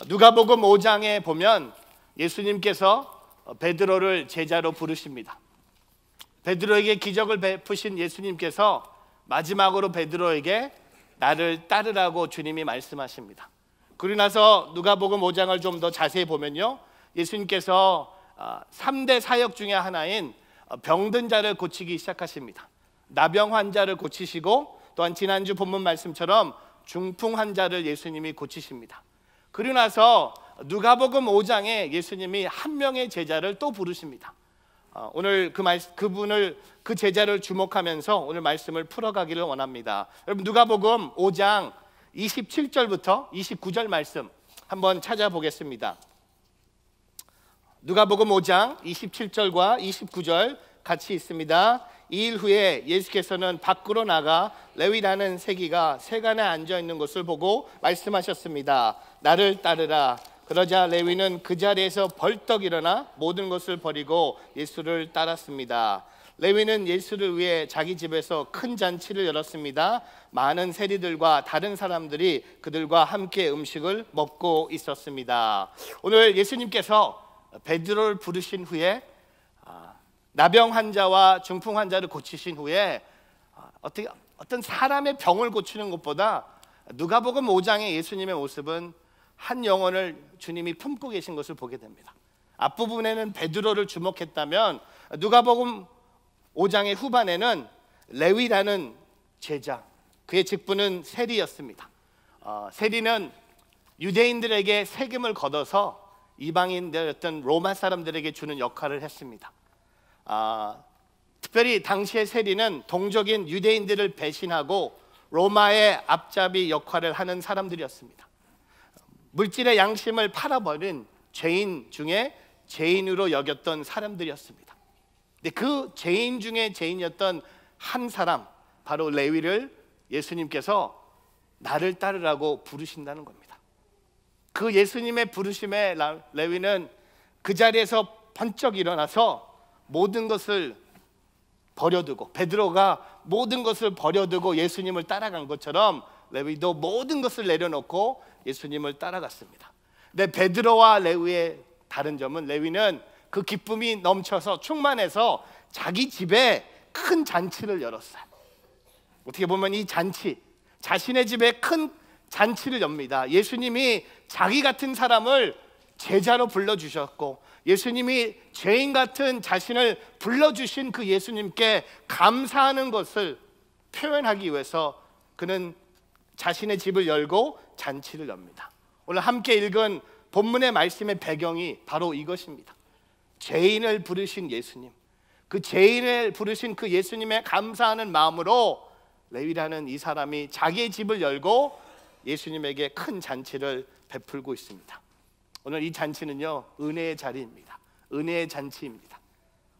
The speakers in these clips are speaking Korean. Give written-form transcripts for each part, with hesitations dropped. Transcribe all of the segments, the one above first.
누가복음 5장에 보면 예수님께서 베드로를 제자로 부르십니다. 베드로에게 기적을 베푸신 예수님께서 마지막으로 베드로에게 나를 따르라고 주님이 말씀하십니다. 그러고 나서 누가복음 5장을 좀 더 자세히 보면요, 예수님께서 3대 사역 중에 하나인 병든 자를 고치기 시작하십니다. 나병 환자를 고치시고, 또한 지난주 본문 말씀처럼 중풍 환자를 예수님이 고치십니다. 그러고 나서 누가복음 5장에 예수님이 한 명의 제자를 또 부르십니다. 오늘 그 제자를 주목하면서 오늘 말씀을 풀어가기를 원합니다. 여러분, 누가복음 5장 27절부터 29절 말씀 한번 찾아보겠습니다. 누가복음 5장 27절과 29절 같이 있습니다. 이 일 후에 예수께서는 밖으로 나가 레위라는 세기가 세간에 앉아 있는 것을 보고 말씀하셨습니다. 나를 따르라. 그러자 레위는 그 자리에서 벌떡 일어나 모든 것을 버리고 예수를 따랐습니다. 레위는 예수를 위해 자기 집에서 큰 잔치를 열었습니다. 많은 세리들과 다른 사람들이 그들과 함께 음식을 먹고 있었습니다. 오늘 예수님께서 베드로를 부르신 후에 나병 환자와 중풍 환자를 고치신 후에 어떤 사람의 병을 고치는 것보다 누가복음 5장의 예수님의 모습은 한 영혼을 주님이 품고 계신 것을 보게 됩니다. 앞부분에는 베드로를 주목했다면 누가복음 5장의 후반에는 레위라는 제자, 그의 직분은 세리였습니다. 세리는 유대인들에게 세금을 걷어서 이방인들이었던 로마 사람들에게 주는 역할을 했습니다. 특별히 당시의 세리는 동족인 유대인들을 배신하고 로마의 앞잡이 역할을 하는 사람들이었습니다. 물질의 양심을 팔아버린 죄인 중에 죄인으로 여겼던 사람들이었습니다. 근데 그 죄인 중에 죄인이었던 한 사람, 바로 레위를 예수님께서 나를 따르라고 부르신다는 겁니다. 그 예수님의 부르심에 레위는 그 자리에서 번쩍 일어나서 모든 것을 버려두고, 베드로가 모든 것을 버려두고 예수님을 따라간 것처럼 레위도 모든 것을 내려놓고 예수님을 따라갔습니다. 근데 베드로와 레위의 다른 점은, 레위는 그 기쁨이 넘쳐서 충만해서 자기 집에 큰 잔치를 열었어요. 어떻게 보면 이 잔치, 자신의 집에 큰 잔치를 엽니다. 예수님이 자기 같은 사람을 제자로 불러주셨고, 예수님이 죄인 같은 자신을 불러주신 그 예수님께 감사하는 것을 표현하기 위해서 그는 자신의 집을 열고 잔치를 엽니다. 오늘 함께 읽은 본문의 말씀의 배경이 바로 이것입니다. 죄인을 부르신 예수님, 그 죄인을 부르신 그 예수님의 감사하는 마음으로 레위라는 이 사람이 자기의 집을 열고 예수님에게 큰 잔치를 베풀고 있습니다. 오늘 이 잔치는요, 은혜의 자리입니다. 은혜의 잔치입니다.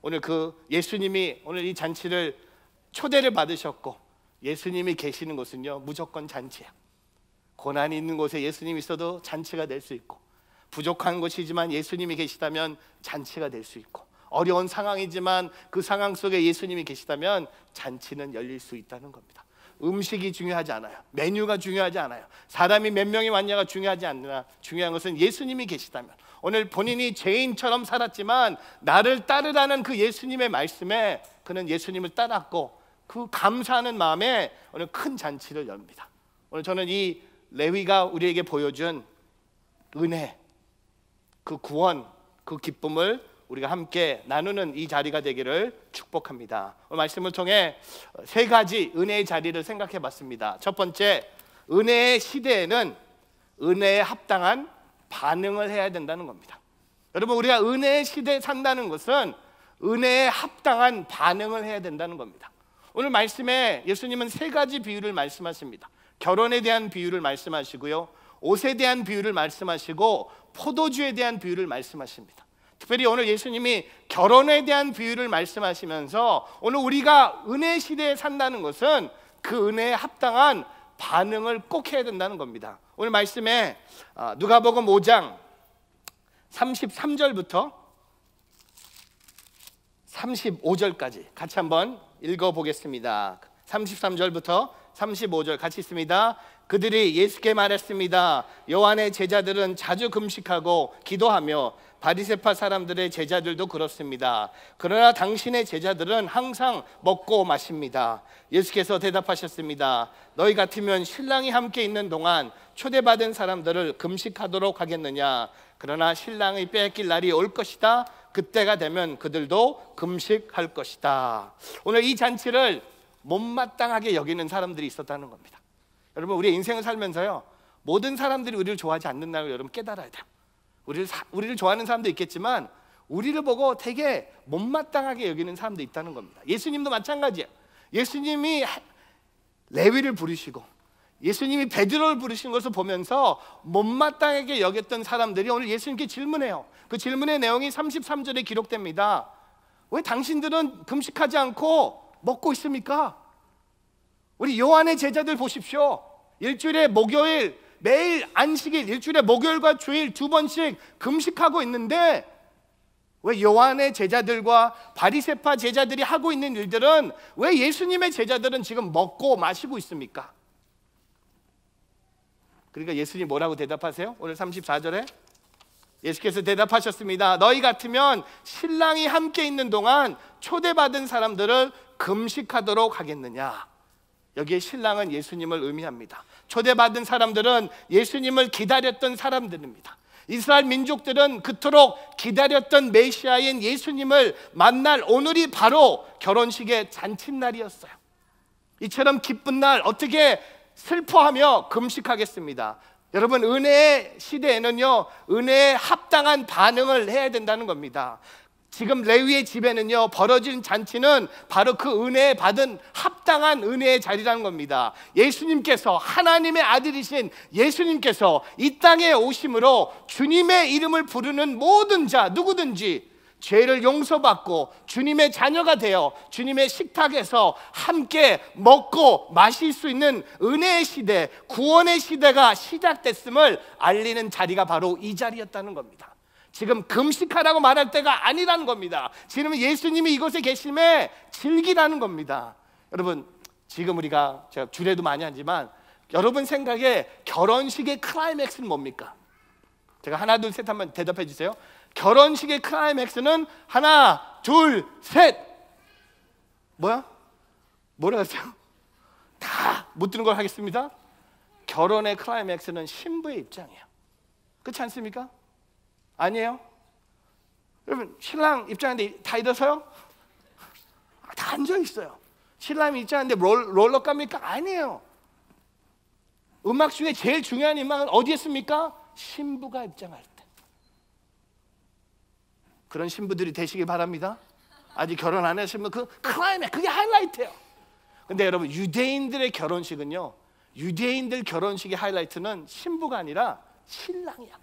오늘 그 예수님이 오늘 이 잔치를 초대를 받으셨고, 예수님이 계시는 곳은요, 무조건 잔치야. 고난이 있는 곳에 예수님이 있어도 잔치가 될 수 있고, 부족한 곳이지만 예수님이 계시다면 잔치가 될 수 있고, 어려운 상황이지만 그 상황 속에 예수님이 계시다면 잔치는 열릴 수 있다는 겁니다. 음식이 중요하지 않아요. 메뉴가 중요하지 않아요. 사람이 몇 명이 왔냐가 중요하지 않나, 중요한 것은 예수님이 계시다면, 오늘 본인이 죄인처럼 살았지만 나를 따르라는 그 예수님의 말씀에 그는 예수님을 따랐고, 그 감사하는 마음에 오늘 큰 잔치를 엽니다. 오늘 저는 이 레위가 우리에게 보여준 은혜, 그 구원, 그 기쁨을 우리가 함께 나누는 이 자리가 되기를 축복합니다. 오늘 말씀을 통해 세 가지 은혜의 자리를 생각해 봤습니다. 첫 번째, 은혜의 시대에는 은혜에 합당한 반응을 해야 된다는 겁니다. 여러분, 우리가 은혜의 시대에 산다는 것은 은혜에 합당한 반응을 해야 된다는 겁니다. 오늘 말씀에 예수님은 세 가지 비유를 말씀하십니다. 결혼에 대한 비유를 말씀하시고요, 옷에 대한 비유를 말씀하시고, 포도주에 대한 비유를 말씀하십니다. 특별히 오늘 예수님이 결혼에 대한 비유를 말씀하시면서 오늘 우리가 은혜 시대에 산다는 것은 그 은혜에 합당한 반응을 꼭 해야 된다는 겁니다. 오늘 말씀에 누가복음 5장 33절부터 35절까지 같이 한번 읽어보겠습니다. 33절부터 35절 같이 있습니다. 그들이 예수께 말했습니다. 요한의 제자들은 자주 금식하고 기도하며 바리새파 사람들의 제자들도 그렇습니다. 그러나 당신의 제자들은 항상 먹고 마십니다. 예수께서 대답하셨습니다. 너희 같으면 신랑이 함께 있는 동안 초대받은 사람들을 금식하도록 하겠느냐? 그러나 신랑이 빼앗길 날이 올 것이다. 그때가 되면 그들도 금식할 것이다. 오늘 이 잔치를 못마땅하게 여기는 사람들이 있었다는 겁니다. 여러분, 우리의 인생을 살면서요, 모든 사람들이 우리를 좋아하지 않는다는 걸 여러분 깨달아야 돼요. 우리를 좋아하는 사람도 있겠지만 우리를 보고 되게 못마땅하게 여기는 사람도 있다는 겁니다. 예수님도 마찬가지예요. 예수님이 레위를 부르시고 예수님이 베드로를 부르신 것을 보면서 못마땅하게 여겼던 사람들이 오늘 예수님께 질문해요. 그 질문의 내용이 33절에 기록됩니다. 왜 당신들은 금식하지 않고 먹고 있습니까? 우리 요한의 제자들 보십시오. 일주일에 목요일, 매일 안식일, 일주일에 목요일과 주일 2번씩 금식하고 있는데 왜 요한의 제자들과 바리새파 제자들이 하고 있는 일들은 왜 예수님의 제자들은 지금 먹고 마시고 있습니까? 그러니까 예수님이 뭐라고 대답하세요? 오늘 34절에 예수께서 대답하셨습니다. 너희 같으면 신랑이 함께 있는 동안 초대받은 사람들을 금식하도록 하겠느냐? 여기에 신랑은 예수님을 의미합니다. 초대받은 사람들은 예수님을 기다렸던 사람들입니다. 이스라엘 민족들은 그토록 기다렸던 메시아인 예수님을 만날 오늘이 바로 결혼식의 잔칫날이었어요. 이처럼 기쁜 날 어떻게 슬퍼하며 금식하겠습니다. 여러분, 은혜의 시대에는요, 은혜에 합당한 반응을 해야 된다는 겁니다. 지금 레위의 집에는요, 벌어진 잔치는 바로 그 은혜 받은 합당한 은혜의 자리라는 겁니다. 예수님께서, 하나님의 아들이신 예수님께서 이 땅에 오심으로 주님의 이름을 부르는 모든 자 누구든지 죄를 용서받고 주님의 자녀가 되어 주님의 식탁에서 함께 먹고 마실 수 있는 은혜의 시대, 구원의 시대가 시작됐음을 알리는 자리가 바로 이 자리였다는 겁니다. 지금 금식하라고 말할 때가 아니라는 겁니다. 지금 예수님이 이곳에 계심에 즐기라는 겁니다. 여러분, 지금 우리가 제가 주례도 많이 하지만 여러분 생각에 결혼식의 클라이맥스는 뭡니까? 제가 하나 둘 셋 한번 대답해 주세요. 결혼식의 클라이맥스는 하나 둘 셋. 뭐야? 뭐라 하세요? 다 못 들은 걸 하겠습니다. 결혼의 클라이맥스는 신부의 입장이에요. 그렇지 않습니까? 아니에요? 여러분, 신랑 입장하는데 다 일어서요? 다 앉아 있어요. 신랑이 입장하는데 롤러 갑니까? 아니에요. 음악 중에 제일 중요한 음악은 어디에 씁니까? 신부가 입장할 때. 그런 신부들이 되시길 바랍니다. 아직 결혼 안 하시면 그 클라이맥, 그게 하이라이트예요. 근데 여러분, 유대인들의 결혼식은요, 유대인들 결혼식의 하이라이트는 신부가 아니라 신랑이야.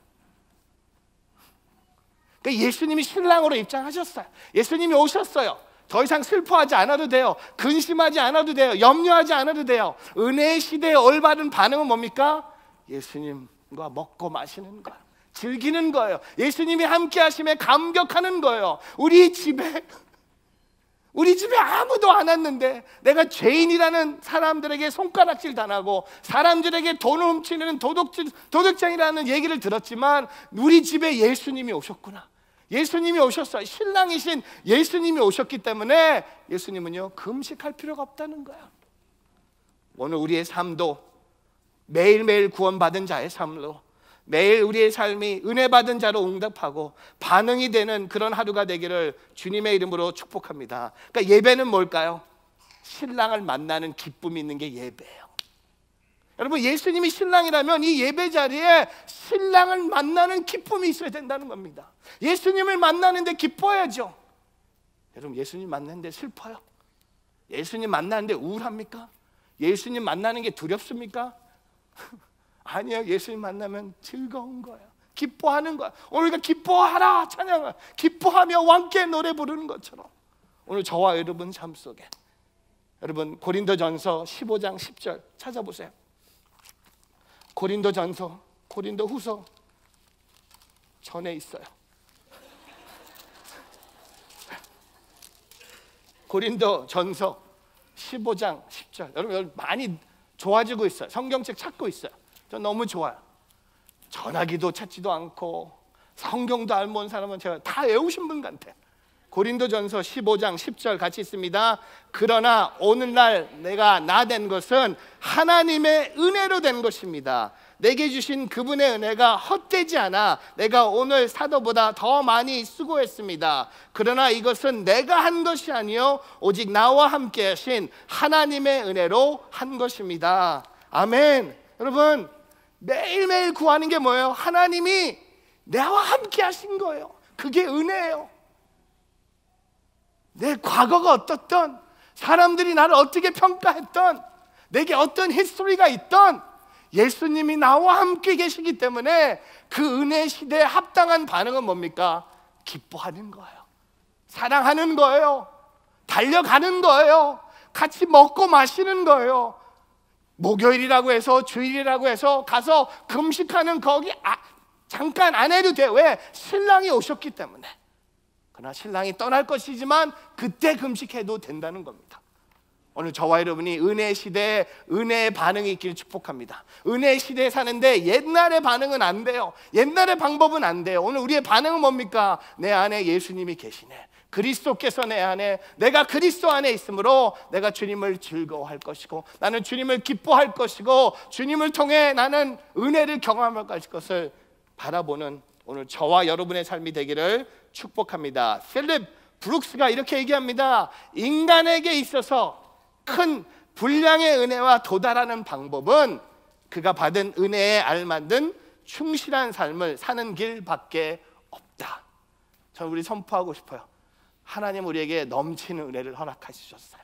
그러니까 예수님이 신랑으로 입장하셨어요. 예수님이 오셨어요. 더 이상 슬퍼하지 않아도 돼요. 근심하지 않아도 돼요. 염려하지 않아도 돼요. 은혜의 시대에 올바른 반응은 뭡니까? 예수님과 먹고 마시는 거예요. 즐기는 거예요. 예수님이 함께 하심에 감격하는 거예요. 우리 집에 아무도 안 왔는데 내가 죄인이라는 사람들에게 손가락질 당하고 사람들에게 돈을 훔치는 도둑쟁이라는 얘기를 들었지만 우리 집에 예수님이 오셨구나. 예수님이 오셨어요. 신랑이신 예수님이 오셨기 때문에 예수님은요, 금식할 필요가 없다는 거예요. 오늘 우리의 삶도 매일매일 구원받은 자의 삶으로, 매일 우리의 삶이 은혜 받은 자로 응답하고 반응이 되는 그런 하루가 되기를 주님의 이름으로 축복합니다. 그러니까 예배는 뭘까요? 신랑을 만나는 기쁨이 있는 게 예배예요. 여러분, 예수님이 신랑이라면 이 예배 자리에 신랑을 만나는 기쁨이 있어야 된다는 겁니다. 예수님을 만나는데 기뻐야죠. 여러분, 예수님 만나는데 슬퍼요? 예수님 만나는데 우울합니까? 예수님 만나는 게 두렵습니까? 아니요, 예수님 만나면 즐거운 거예요. 기뻐하는 거예요. 오늘 우리가 기뻐하라 찬양을, 기뻐하며 왕께 노래 부르는 것처럼 오늘 저와 여러분 삶 속에, 여러분 고린도전서 15장 10절 찾아보세요. 고린도전서, 고린도후서 전에 있어요. 고린도전서 15장 10절. 여러분 많이 좋아지고 있어요. 성경책 찾고 있어요. 저 너무 좋아요. 전화기도 찾지도 않고 성경도 안 본 사람은 제가 다 외우신 분 같아요. 고린도전서 15장 10절 같이 있습니다. 그러나 오늘날 내가 나 된 것은 하나님의 은혜로 된 것입니다. 내게 주신 그분의 은혜가 헛되지 않아 내가 오늘 사도보다 더 많이 수고했습니다. 그러나 이것은 내가 한 것이 아니요 오직 나와 함께 하신 하나님의 은혜로 한 것입니다. 아멘. 여러분, 매일매일 구하는 게 뭐예요? 하나님이 나와 함께 하신 거예요. 그게 은혜예요. 내 과거가 어떻든, 사람들이 나를 어떻게 평가했던, 내게 어떤 히스토리가 있던 예수님이 나와 함께 계시기 때문에 그 은혜 시대에 합당한 반응은 뭡니까? 기뻐하는 거예요. 사랑하는 거예요. 달려가는 거예요. 같이 먹고 마시는 거예요. 목요일이라고 해서 주일이라고 해서 가서 금식하는 거기 잠깐 안 해도 돼. 왜? 신랑이 오셨기 때문에. 그러나 신랑이 떠날 것이지만 그때 금식해도 된다는 겁니다. 오늘 저와 여러분이 은혜 시대에 은혜의 반응이 있기를 축복합니다. 은혜 시대에 사는데 옛날의 반응은 안 돼요. 옛날의 방법은 안 돼요. 오늘 우리의 반응은 뭡니까? 내 안에 예수님이 계시네. 그리스도께서 내 안에, 내가 그리스도 안에 있으므로 내가 주님을 즐거워할 것이고 나는 주님을 기뻐할 것이고 주님을 통해 나는 은혜를 경험할 것을 바라보는 오늘 저와 여러분의 삶이 되기를 축복합니다. 필립 브룩스가 이렇게 얘기합니다. 인간에게 있어서 큰 분량의 은혜와 도달하는 방법은 그가 받은 은혜에 알맞는 충실한 삶을 사는 길밖에 없다. 저는 우리 선포하고 싶어요. 하나님 우리에게 넘치는 은혜를 허락하셨어요.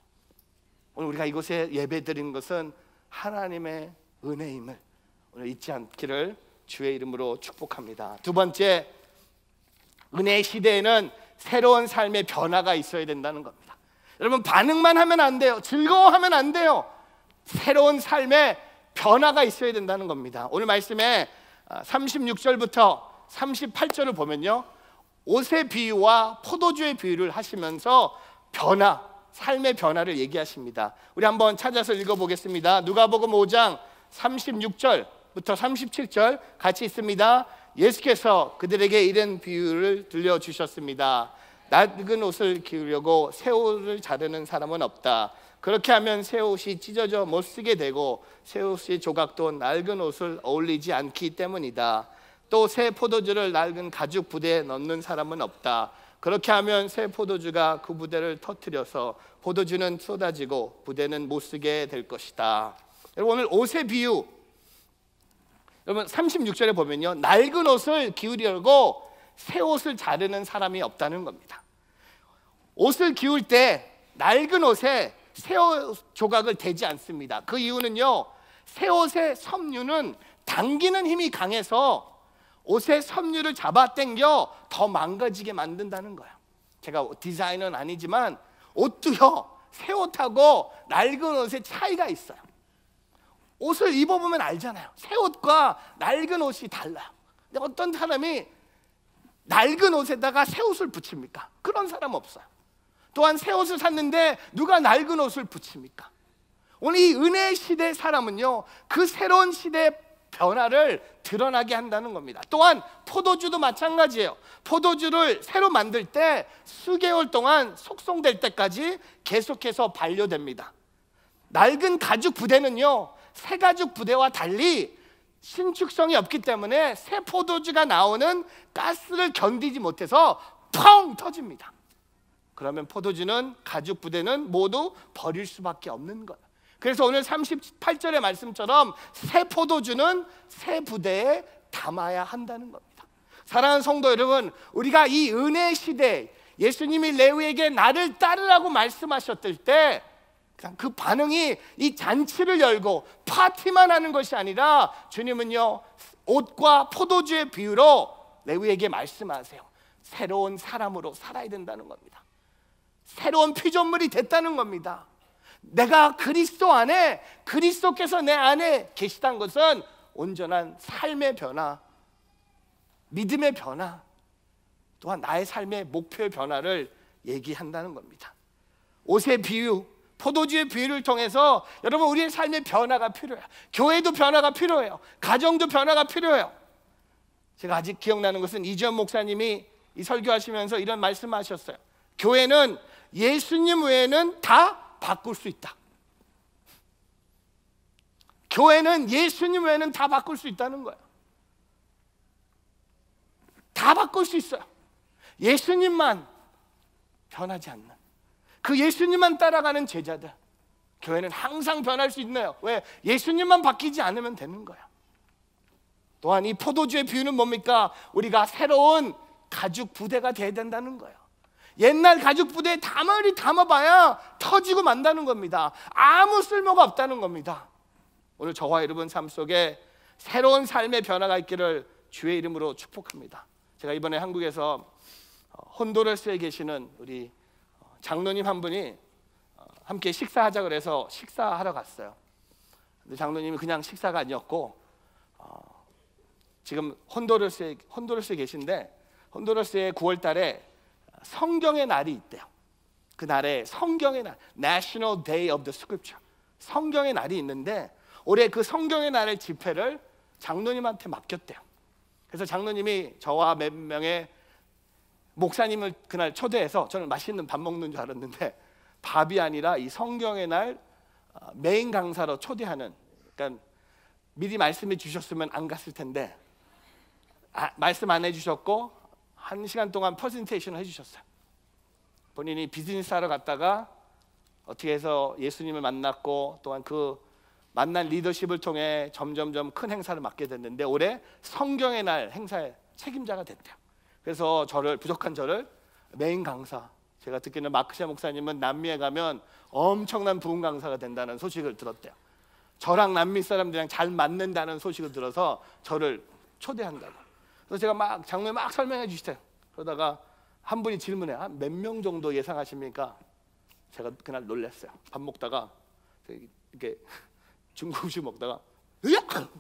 오늘 우리가 이곳에 예배드리는 것은 하나님의 은혜임을 오늘 잊지 않기를 주의 이름으로 축복합니다. 두 번째, 은혜의 시대에는 새로운 삶의 변화가 있어야 된다는 겁니다. 여러분, 반응만 하면 안 돼요. 즐거워하면 안 돼요. 새로운 삶의 변화가 있어야 된다는 겁니다. 오늘 말씀에 36절부터 38절을 보면요, 옷의 비유와 포도주의 비유를 하시면서 변화, 삶의 변화를 얘기하십니다. 우리 한번 찾아서 읽어보겠습니다. 누가복음 5장 36절부터 37절 같이 있습니다. 예수께서 그들에게 이런 비유를 들려주셨습니다. 낡은 옷을 기우려고 새 옷을 자르는 사람은 없다. 그렇게 하면 새 옷이 찢어져 못 쓰게 되고 새 옷의 조각도 낡은 옷을 어울리지 않기 때문이다. 또 새 포도주를 낡은 가죽 부대에 넣는 사람은 없다. 그렇게 하면 새 포도주가 그 부대를 터뜨려서 포도주는 쏟아지고 부대는 못 쓰게 될 것이다. 여러분, 오늘 옷의 비유, 여러분 36절에 보면요, 낡은 옷을 기우려고 새 옷을 자르는 사람이 없다는 겁니다. 옷을 기울 때 낡은 옷에 새 옷 조각을 대지 않습니다. 그 이유는요, 새 옷의 섬유는 당기는 힘이 강해서 옷의 섬유를 잡아당겨 더 망가지게 만든다는 거예요. 제가 디자이너는 아니지만 옷도요, 새 옷하고 낡은 옷의 차이가 있어요. 옷을 입어보면 알잖아요. 새 옷과 낡은 옷이 달라요. 근데 어떤 사람이 낡은 옷에다가 새 옷을 붙입니까? 그런 사람 없어요. 또한 새 옷을 샀는데 누가 낡은 옷을 붙입니까? 오늘 이 은혜의 시대의 사람은요, 그 새로운 시대의 변화를 드러나게 한다는 겁니다. 또한 포도주도 마찬가지예요. 포도주를 새로 만들 때 수개월 동안 숙성될 때까지 계속해서 반려됩니다. 낡은 가죽 부대는요, 새 가죽 부대와 달리 신축성이 없기 때문에 새 포도주가 나오는 가스를 견디지 못해서 펑 터집니다. 그러면 포도주는, 가죽 부대는 모두 버릴 수밖에 없는 거예요. 그래서 오늘 38절의 말씀처럼 새 포도주는 새 부대에 담아야 한다는 겁니다. 사랑하는 성도 여러분, 우리가 이 은혜 시대, 예수님이 레위에게 나를 따르라고 말씀하셨을 때 그 반응이 이 잔치를 열고 파티만 하는 것이 아니라 주님은요, 옷과 포도주의 비유로 레위에게 말씀하세요. 새로운 사람으로 살아야 된다는 겁니다. 새로운 피조물이 됐다는 겁니다. 내가 그리스도 안에, 그리스도께서 내 안에 계시다는 것은 온전한 삶의 변화, 믿음의 변화, 또한 나의 삶의 목표의 변화를 얘기한다는 겁니다. 옷의 비유, 포도주의 비유를 통해서 여러분 우리의 삶의 변화가 필요해요. 교회도 변화가 필요해요. 가정도 변화가 필요해요. 제가 아직 기억나는 것은 이지연 목사님이 이 설교하시면서 이런 말씀하셨어요. 교회는 예수님 외에는 다 바꿀 수 있다. 교회는 예수님 외에는 다 바꿀 수 있다는 거예요. 다 바꿀 수 있어요. 예수님만 변하지 않는, 그 예수님만 따라가는 제자들, 교회는 항상 변할 수 있네요. 왜? 예수님만 바뀌지 않으면 되는 거예요. 또한 이 포도주의 비유는 뭡니까? 우리가 새로운 가죽 부대가 돼야 된다는 거예요. 옛날 가죽 부대에 아무리 담아봐야 터지고 만다는 겁니다. 아무 쓸모가 없다는 겁니다. 오늘 저와 여러분 삶 속에 새로운 삶의 변화가 있기를 주의 이름으로 축복합니다. 제가 이번에 한국에서 혼두라스에 계시는 우리 장로님 한 분이 함께 식사하자 그래서 식사하러 갔어요. 근데 장로님이 그냥 식사가 아니었고 지금 혼두라스에 계신데, 혼두라스에 9월 달에 성경의 날이 있대요. 그 날에 성경의 날, National Day of the Scripture, 성경의 날이 있는데 올해 그 성경의 날의 집회를 장로님한테 맡겼대요. 그래서 장로님이 저와 몇 명의 목사님을 그날 초대해서, 저는 맛있는 밥 먹는 줄 알았는데 밥이 아니라 이 성경의 날 메인 강사로 초대하는, 그러니까 미리 말씀해 주셨으면 안 갔을 텐데 말씀 안 해주셨고 1시간 동안 퍼센테이션을 해주셨어요. 본인이 비즈니스 하러 갔다가 어떻게 해서 예수님을 만났고, 또한 그 만난 리더십을 통해 점점점 큰 행사를 맡게 됐는데 올해 성경의 날 행사의 책임자가 됐대요. 그래서 부족한 저를 메인 강사, 제가 듣기는 마크시아 목사님은 남미에 가면 엄청난 부흥 강사가 된다는 소식을 들었대요. 저랑 남미 사람들이랑 잘 맞는다는 소식을 들어서 저를 초대한다고. 그래서 제가 장로님 설명해 주시대요. 그러다가 한 분이 질문해, 몇 명 정도 예상하십니까? 제가 그날 놀랐어요. 밥 먹다가 이렇게 중국 음식 먹다가 으악!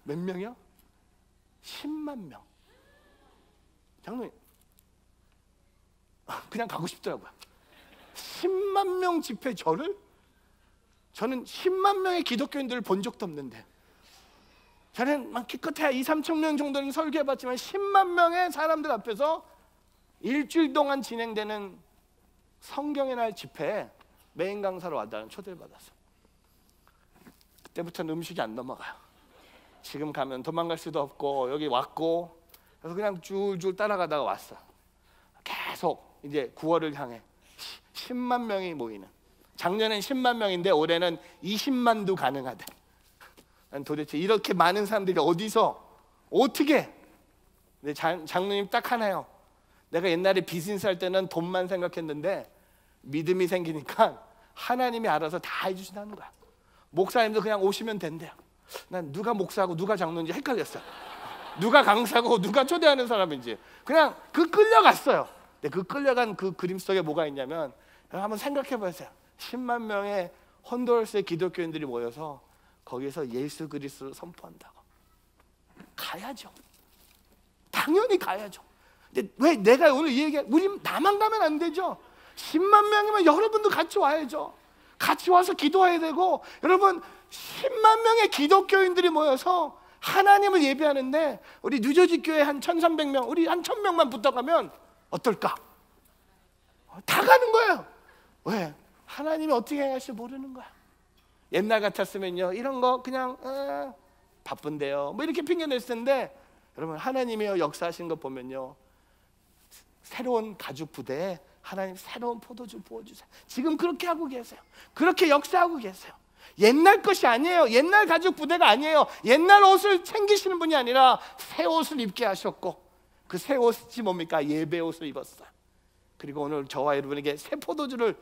몇 명이요? 10만 명. 장로님 그냥 가고 싶더라고요. 10만 명 집회 저는 10만 명의 기독교인들을 본 적도 없는데, 저는 기껏해야 2-3천 명 정도는 설교해봤지만 10만 명의 사람들 앞에서 일주일 동안 진행되는 성경의 날 집회에 메인 강사로 와달라는 초대를 받았어요. 그때부터는 음식이 안 넘어가요. 지금 가면 도망갈 수도 없고 여기 왔고, 그래서 그냥 줄줄 따라가다가 왔어. 계속 이제 9월을 향해 10만 명이 모이는, 작년엔 10만 명인데 올해는 20만도 가능하다. 난 도대체 이렇게 많은 사람들이 어디서 어떻게? 근데 장로님 딱 하나요. 내가 옛날에 비즈니스 할 때는 돈만 생각했는데 믿음이 생기니까 하나님이 알아서 다 해주신다는 거야. 목사님도 그냥 오시면 된대요. 난 누가 목사고 누가 장로인지 헷갈렸어. 누가 강사고 누가 초대하는 사람인지 그냥 끌려갔어요. 근데 그 끌려간 그 그림 속에 뭐가 있냐면, 한번 생각해 보세요. 10만 명의 혼두라스의 기독교인들이 모여서 거기서 예수 그리스도를 선포한다고. 가야죠. 당연히 가야죠. 근데 왜 내가 오늘 이 얘기, 우리 나만 가면 안 되죠. 10만 명이면 여러분도 같이 와야죠. 같이 와서 기도해야 되고, 여러분 10만 명의 기독교인들이 모여서 하나님을 예배하는데 우리 뉴저지 교회 한 1,300명, 우리 한 1,000명만 붙어가면 어떨까? 다 가는 거예요. 왜? 하나님이 어떻게 할지 모르는 거야. 옛날 같았으면요, 이런 거 그냥 바쁜데요 뭐 이렇게 핑계 냈을 텐데, 여러분 하나님이 역사하신 거 보면요, 새로운 가죽 부대에 하나님 새로운 포도주 부어주세요. 지금 그렇게 하고 계세요. 그렇게 역사하고 계세요. 옛날 것이 아니에요. 옛날 가죽 부대가 아니에요. 옛날 옷을 챙기시는 분이 아니라 새 옷을 입게 하셨고, 그 새 옷이 뭡니까? 예배 옷을 입었어요. 그리고 오늘 저와 여러분에게 새 포도주를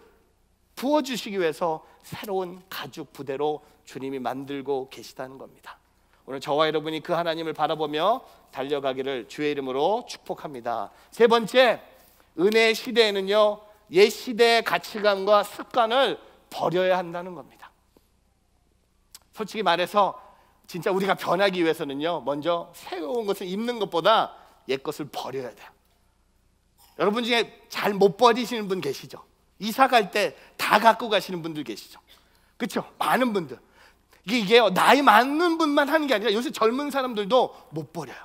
부어주시기 위해서 새로운 가죽 부대로 주님이 만들고 계시다는 겁니다. 오늘 저와 여러분이 그 하나님을 바라보며 달려가기를 주의 이름으로 축복합니다. 세 번째, 은혜의 시대에는요, 옛 시대의 가치관과 습관을 버려야 한다는 겁니다. 솔직히 말해서 진짜 우리가 변하기 위해서는요, 먼저 새로운 것을 입는 것보다 옛 것을 버려야 돼요. 여러분 중에 잘 못 버리시는 분 계시죠? 이사 갈 때 다 갖고 가시는 분들 계시죠? 그렇죠? 많은 분들. 이게요, 나이 많은 분만 하는 게 아니라 요새 젊은 사람들도 못 버려요.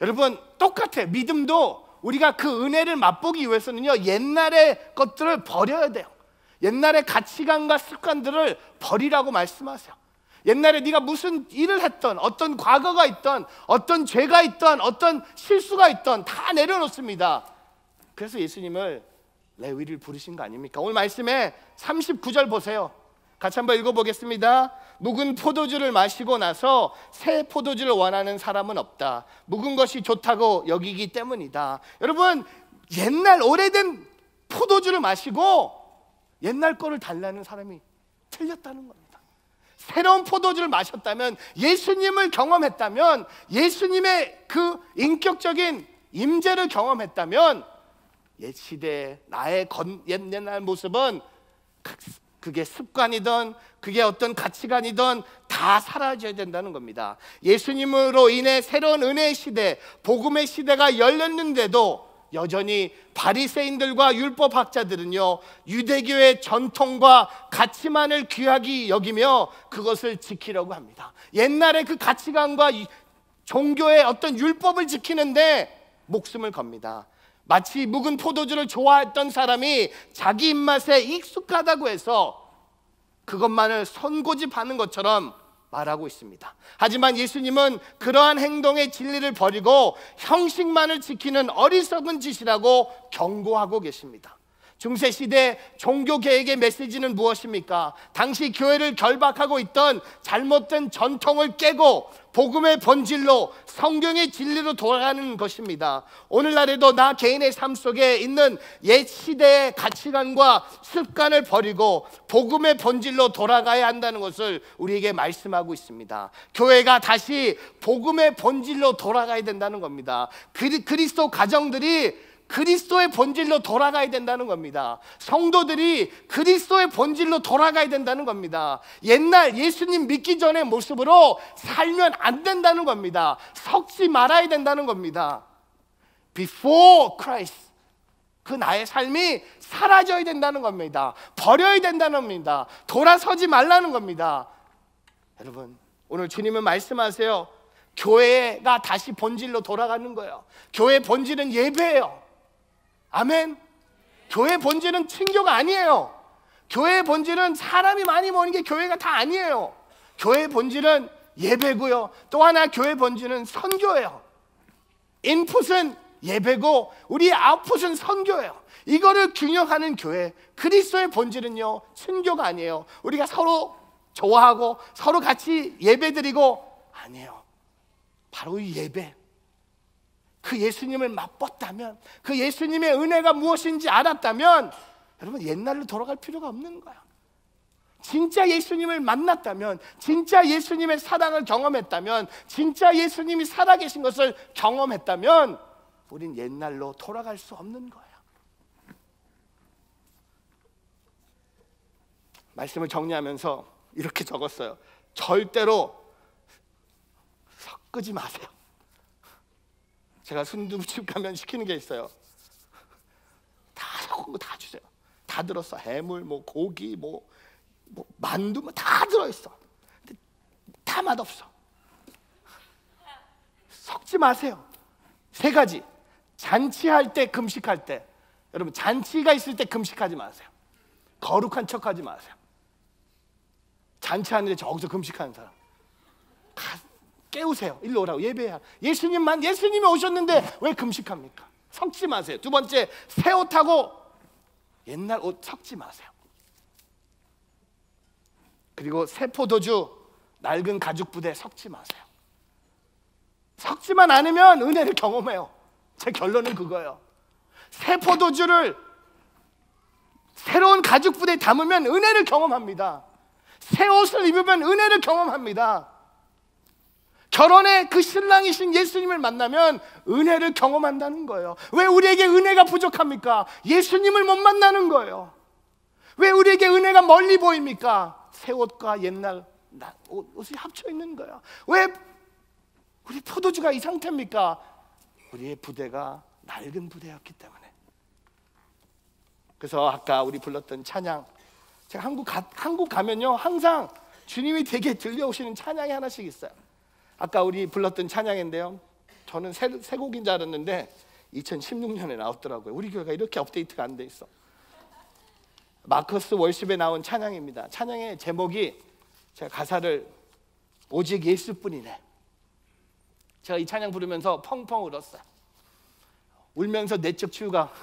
여러분, 똑같아요. 믿음도 우리가 그 은혜를 맛보기 위해서는요, 옛날의 것들을 버려야 돼요. 옛날의 가치관과 습관들을 버리라고 말씀하세요. 옛날에 네가 무슨 일을 했던, 어떤 과거가 있던, 어떤 죄가 있던, 어떤 실수가 있던 다 내려놓습니다. 그래서 예수님을 레위를 부르신 거 아닙니까? 오늘 말씀에 39절 보세요. 같이 한번 읽어보겠습니다. 묵은 포도주를 마시고 나서 새 포도주를 원하는 사람은 없다. 묵은 것이 좋다고 여기기 때문이다. 여러분, 옛날 오래된 포도주를 마시고 옛날 거를 달라는 사람이 틀렸다는 겁니다. 새로운 포도주를 마셨다면, 예수님을 경험했다면, 예수님의 그 인격적인 임재를 경험했다면, 옛 시대의 나의 옛날 모습은 그게 습관이든 그게 어떤 가치관이든 다 사라져야 된다는 겁니다. 예수님으로 인해 새로운 은혜의 시대, 복음의 시대가 열렸는데도 여전히 바리새인들과 율법학자들은요, 유대교의 전통과 가치만을 귀하게 여기며 그것을 지키려고 합니다. 옛날의 그 가치관과 종교의 어떤 율법을 지키는데 목숨을 겁니다. 마치 묵은 포도주를 좋아했던 사람이 자기 입맛에 익숙하다고 해서 그것만을 손고집하는 것처럼 말하고 있습니다. 하지만 예수님은 그러한 행동의 진리를 버리고 형식만을 지키는 어리석은 짓이라고 경고하고 계십니다. 중세시대 종교개혁의 메시지는 무엇입니까? 당시 교회를 결박하고 있던 잘못된 전통을 깨고 복음의 본질로, 성경의 진리로 돌아가는 것입니다. 오늘날에도 나 개인의 삶 속에 있는 옛 시대의 가치관과 습관을 버리고 복음의 본질로 돌아가야 한다는 것을 우리에게 말씀하고 있습니다. 교회가 다시 복음의 본질로 돌아가야 된다는 겁니다. 그리스도 가정들이 그리스도의 본질로 돌아가야 된다는 겁니다. 성도들이 그리스도의 본질로 돌아가야 된다는 겁니다. 옛날 예수님 믿기 전의 모습으로 살면 안 된다는 겁니다. 섞지 말아야 된다는 겁니다. Before Christ, 그 나의 삶이 사라져야 된다는 겁니다. 버려야 된다는 겁니다. 돌아서지 말라는 겁니다. 여러분, 오늘 주님은 말씀하세요. 교회가 다시 본질로 돌아가는 거예요. 교회의 본질은 예배예요. 아멘. 교회의 본질은 친교가 아니에요. 교회의 본질은 사람이 많이 모이는 게 교회가 다 아니에요. 교회의 본질은 예배고요, 또 하나 교회의 본질은 선교예요. 인풋은 예배고 우리 아웃풋은 선교예요. 이거를 균형하는 교회, 그리스도의 본질은요, 친교가 아니에요. 우리가 서로 좋아하고 서로 같이 예배드리고, 아니에요. 바로 이 예배, 그 예수님을 맛봤다면, 그 예수님의 은혜가 무엇인지 알았다면, 여러분 옛날로 돌아갈 필요가 없는 거야. 진짜 예수님을 만났다면, 진짜 예수님의 사랑을 경험했다면, 진짜 예수님이 살아계신 것을 경험했다면 우린 옛날로 돌아갈 수 없는 거야. 말씀을 정리하면서 이렇게 적었어요. 절대로 섞지 마세요. 제가 순두부집 가면 시키는 게 있어요. 다 섞은 거 다 주세요. 다 들었어. 해물, 뭐 고기, 뭐 만두, 뭐 다 들어있어. 근데 다 맛없어. 섞지 마세요. 세 가지. 잔치할 때, 금식할 때. 여러분, 잔치가 있을 때 금식하지 마세요. 거룩한 척하지 마세요. 잔치하는데 저기서 금식하는 사람 깨우세요. 일로 오라고, 예배해야. 예수님이 오셨는데 왜 금식합니까? 섞지 마세요. 두 번째, 새 옷하고 옛날 옷 섞지 마세요. 그리고 새 포도주, 낡은 가죽 부대 섞지 마세요. 섞지만 않으면 은혜를 경험해요. 제 결론은 그거예요. 새 포도주를 새로운 가죽 부대에 담으면 은혜를 경험합니다. 새 옷을 입으면 은혜를 경험합니다. 결혼의 그 신랑이신 예수님을 만나면 은혜를 경험한다는 거예요. 왜 우리에게 은혜가 부족합니까? 예수님을 못 만나는 거예요. 왜 우리에게 은혜가 멀리 보입니까? 새 옷과 옛날 옷이 합쳐 있는 거예요. 왜 우리 포도주가 이 상태입니까? 우리의 부대가 낡은 부대였기 때문에. 그래서 아까 우리 불렀던 찬양, 제가 한국 가면요 항상 주님이 되게 들려오시는 찬양이 하나씩 있어요. 아까 우리 불렀던 찬양인데요, 저는 새 곡인 줄 알았는데 2016년에 나왔더라고요. 우리 교회가 이렇게 업데이트가 안 돼 있어. 마커스 월십에 나온 찬양입니다. 찬양의 제목이, 제가 가사를 오직 예수뿐이네. 제가 이 찬양 부르면서 펑펑 울었어요. 울면서 내적 치유가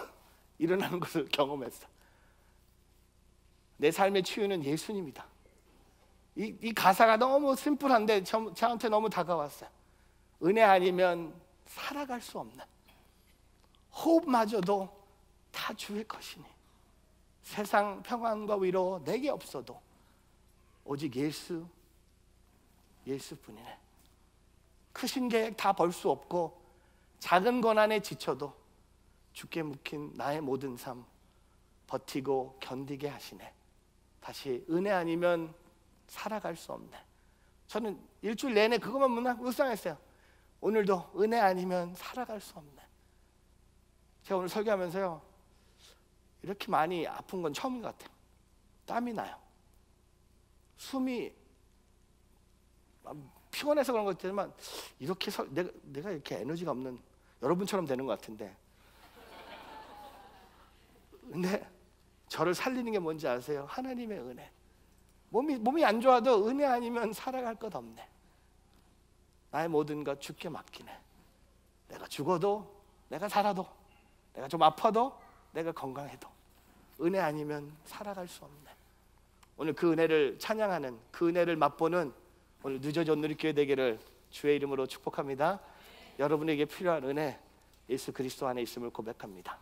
일어나는 것을 경험했어요. 내 삶의 치유는 예수님이다. 이 가사가 너무 심플한데 저한테 너무 다가왔어요. 은혜 아니면 살아갈 수 없는, 호흡마저도 다 주의 것이니 세상 평안과 위로 내게 없어도 오직 예수뿐이네. 크신 계획 다 벌 수 없고 작은 고난에 지쳐도 주께 묵힌 나의 모든 삶 버티고 견디게 하시네. 다시 은혜 아니면 살아갈 수 없네. 저는 일주일 내내 그것만 묵상했어요. 오늘도 은혜 아니면 살아갈 수 없네. 제가 오늘 설교하면서요, 이렇게 많이 아픈 건 처음인 것 같아요. 땀이 나요. 숨이 피곤해서 그런 것 같지만 이렇게 내가 이렇게 에너지가 없는 여러분처럼 되는 것 같은데, 근데 저를 살리는 게 뭔지 아세요? 하나님의 은혜. 몸이 안 좋아도 은혜 아니면 살아갈 것 없네. 나의 모든 것 주께 맡기네. 내가 죽어도, 내가 살아도, 내가 좀 아파도, 내가 건강해도 은혜 아니면 살아갈 수 없네. 오늘 그 은혜를 찬양하는, 그 은혜를 맛보는 오늘 늦어져 누리교회 되기를 주의 이름으로 축복합니다. 여러분에게 필요한 은혜, 예수 그리스도 안에 있음을 고백합니다.